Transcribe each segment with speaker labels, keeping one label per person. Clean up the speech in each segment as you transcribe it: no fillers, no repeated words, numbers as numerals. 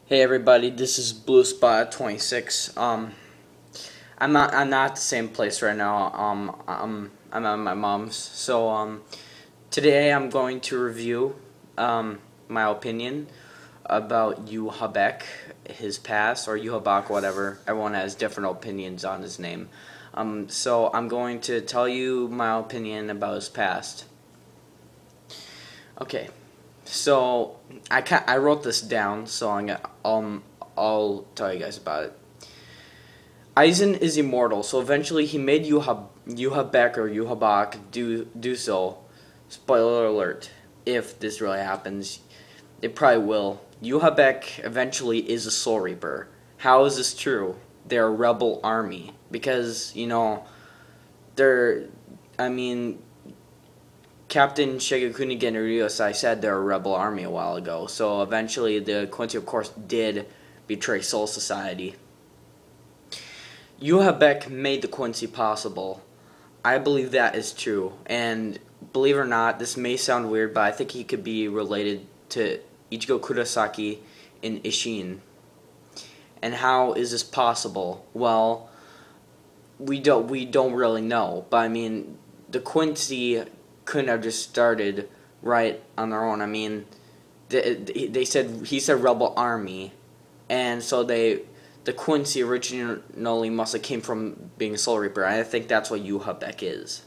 Speaker 1: Hey everybody, this is Blue Spot 26. I'm not at the same place right now. I'm at my mom's. So today I'm going to review my opinion about Juha Bach, his past, or Juha Bach, whatever. Everyone has different opinions on his name. So I'm going to tell you my opinion about his past. Okay. So I wrote this down, so I'll tell you guys about it. Eisen is immortal, so eventually he made Juha Bach or Juha Bach do so. Spoiler alert: if this really happens, it probably will. Juha Bach eventually is a Soul Reaper. How is this true? They're a rebel army because they're. I mean, Captain Shigekuni Genryosai said they're a rebel army a while ago, so eventually the Quincy, of course, did betray Soul Society. Juha Bach made the Quincy possible. I believe that is true, and believe it or not, this may sound weird, but I think he could be related to Ichigo Kurosaki in Ishin. And how is this possible? Well, we don't really know, but I mean, the Quincy couldn't have just started right on their own. I mean, he said rebel army, and so the Quincy originally must have came from being a Soul Reaper. I think that's what Juha Bach is.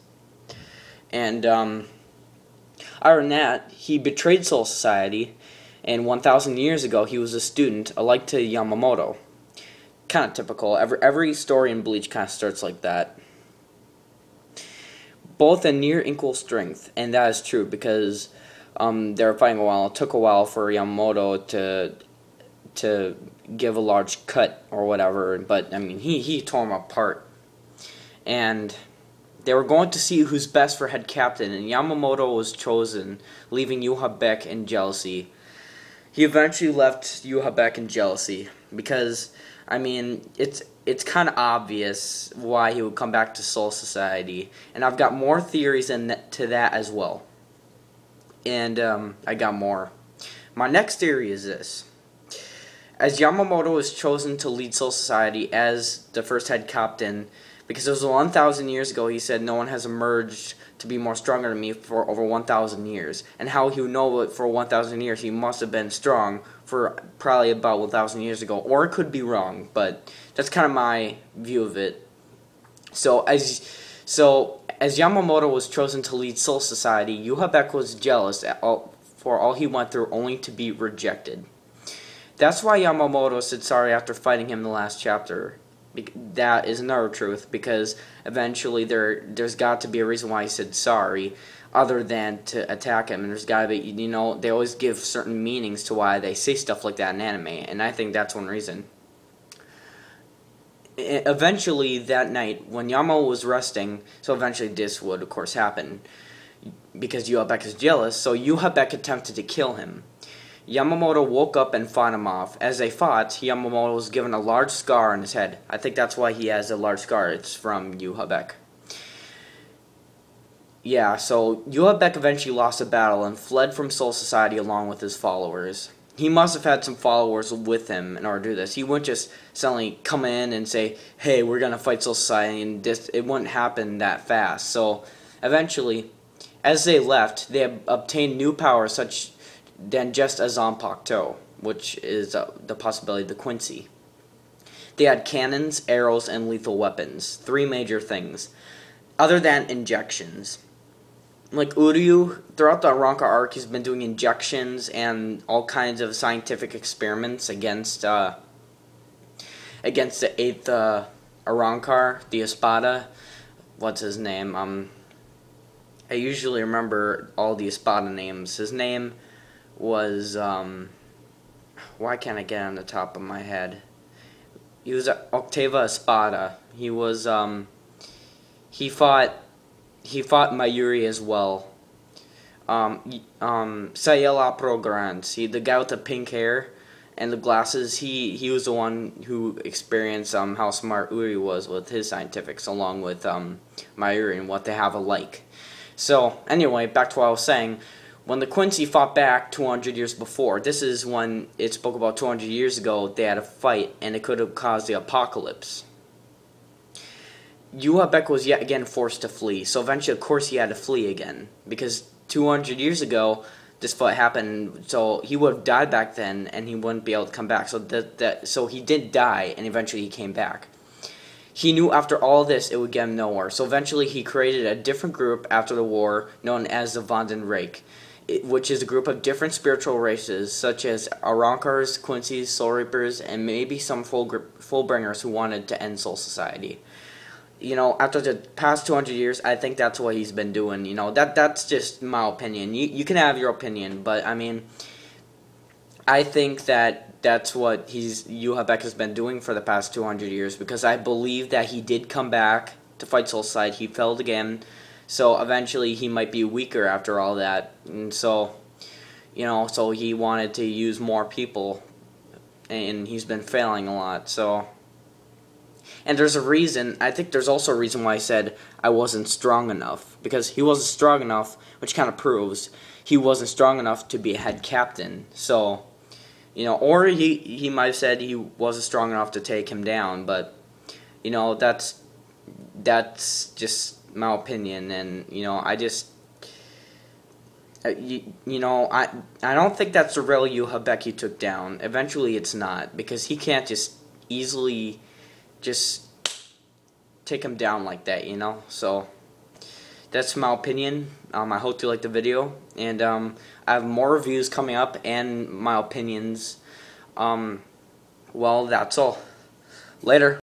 Speaker 1: And other than that, he betrayed Soul Society, and 1,000 years ago he was a student, alike to Yamamoto. Kind of typical. Every story in Bleach kind of starts like that. Both a near equal strength, and that is true because they were fighting a while. It took a while for Yamamoto to give a large cut or whatever, but I mean he tore them apart, and they were going to see who's best for head captain, and Yamamoto was chosen, leaving Juha Bach in jealousy. He eventually left Juha Bach in jealousy because I mean it's kind of obvious why he would come back to Soul Society, and I've got more theories to that as well. And I got more. My next theory is this: as Yamamoto was chosen to lead Soul Society as the first head captain, because it was 1,000 years ago, he said no one has emerged to be more stronger than me for over 1,000 years. And how he would know it for 1,000 years, he must have been strong for probably about 1,000 years ago. Or it could be wrong, but that's kind of my view of it. So as Yamamoto was chosen to lead Soul Society, Juha Bach was jealous for all he went through only to be rejected. That's why Yamamoto said sorry after fighting him in the last chapter. That is another truth, because eventually there's got to be a reason why he said sorry, other than to attack him. And there's got to be, they always give certain meanings to why they say stuff like that in anime, and I think that's one reason. Eventually, that night, when Yamamoto was resting, so eventually this would, of course, happen, because Juha Bach is jealous, so Juha Bach attempted to kill him. Yamamoto woke up and fought him off. As they fought, Yamamoto was given a large scar on his head. I think that's why he has a large scar. It's from Juha Bach. Yeah, so Juha Bach eventually lost the battle and fled from Soul Society along with his followers. He must have had some followers with him in order to do this. He wouldn't just suddenly come in and say, hey, we're going to fight Soul Society, and it wouldn't happen that fast. So eventually, as they left, they obtained new powers such than just a Zanpakuto, which is the possibility of the Quincy. They had cannons, arrows, and lethal weapons. 3 major things. Other than injections. Like Uryu, throughout the Arrancar arc, he's been doing injections and all kinds of scientific experiments against the 8th Arrancar, the Espada. What's his name? I usually remember all the Espada names. His name was, why can't I get on the top of my head? He was Octava Espada. He was, he fought Mayuri as well. Sayela Prograns, the guy with the pink hair and the glasses, he was the one who experienced how smart Uri was with his scientifics, along with Mayuri and what they have alike. So, anyway, back to what I was saying. when the Quincy fought back 200 years before, this is when it spoke about 200 years ago, they had a fight, and it could have caused the apocalypse. Juha Bach was yet again forced to flee, so eventually, of course, he had to flee again, because 200 years ago, this fight happened, so he would have died back then, and he wouldn't be able to come back, so he did die, and eventually he came back. He knew after all this it would get him nowhere, so eventually he created a different group after the war known as the Vanden Rake, which is a group of different spiritual races such as Arankars, Quincy's, Soul Reapers, and maybe some Fullbringers who wanted to end Soul Society. You know, after the past 200 years, I think that's what he's been doing. You know, that's just my opinion. You can have your opinion, but I mean, I think that's what Juha Bach has been doing for the past 200 years, because I believe that he did come back to fight Soul Society. He failed again, so eventually he might be weaker after all that, and so, you know, so he wanted to use more people, and he's been failing a lot, so. And there's a reason, I think there's also a reason why I said I wasn't strong enough, because he wasn't strong enough, which kind of proves he wasn't strong enough to be a head captain, so. You know, or he might have said he wasn't strong enough to take him down, but, you know, that's just my opinion, and, you know, I just, you know, I don't think that's the real Juha Bach he took down. Eventually it's not, because he can't just easily just take him down like that, you know, so. That's my opinion. I hope you liked the video, and I have more reviews coming up and my opinions. Well, that's all. Later.